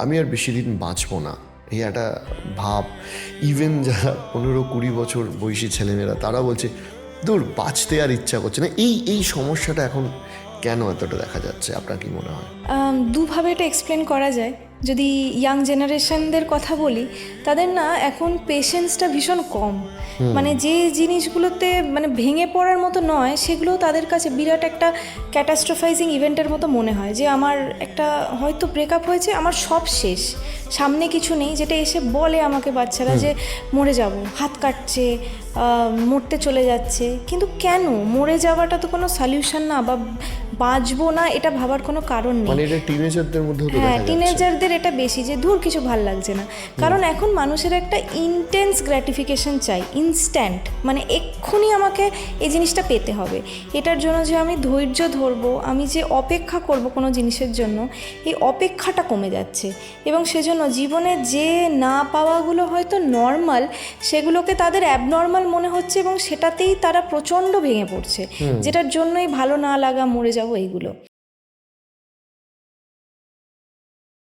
আমি আর বেশি দিন বাঁচবো না, এই একটা ভাব। ইভেন যারা 15-20 বছর বয়সী ছেলেমেয়েরা তারা বলছে দূর বাঁচতে আর ইচ্ছা করছে না। এই সমস্যাটা এখন কেন এতটা দেখা যাচ্ছে, আপনার কি মনে হয়? দুভাবে এটা এক্সপ্লেন করা যায়। যদি ইয়াং জেনারেশনদের কথা বলি, তাদের না এখন পেশেন্সটা ভীষণ কম। মানে যে জিনিসগুলোতে মানে ভেঙে পড়ার মতো নয়, সেগুলো তাদের কাছে বিরাট একটা ক্যাটাস্ট্রোফাইজিং ইভেন্টের মতো মনে হয়। যে আমার একটা হয়তো ব্রেকআপ হয়েছে, আমার সব শেষ, সামনে কিছু নেই। যেটা এসে বলে আমাকে বাচ্চারা যে মরে যাব, হাত কাটছে, মরতে চলে যাচ্ছে। কিন্তু কেন মরে যাওয়াটা তো কোনো সলিউশন না, বা বাঁচবো না এটা ভাবার কোনো কারণ নেই। মানে এটা টিনেজারদের মধ্যেও তো দেখা হ্যাঁ, যাচ্ছে। টিনেজারদের এটা বেশি, যে দূর কিছু ভাল লাগছে না। কারণ এখন মানুষের একটা ইনটেন্স গ্র্যাটিফিকেশন চাই, ইনস্ট্যান্ট, মানে এক্ষুনি আমাকে এই জিনিসটা পেতে হবে। এটার জন্য যে আমি ধৈর্য ধরবো, আমি যে অপেক্ষা করব কোনো জিনিসের জন্য, এই অপেক্ষাটা কমে যাচ্ছে। এবং সেজন্য জীবনে যে না পাওয়াগুলো হয়তো নর্মাল, সেগুলোকে তাদের অ্যাবনর্মাল মনে হচ্ছে, এবং সেটাতেই তারা প্রচণ্ড ভেঙে পড়ছে, যেটার জন্যই ভালো না লাগা, মরে যাবো এইগুলো।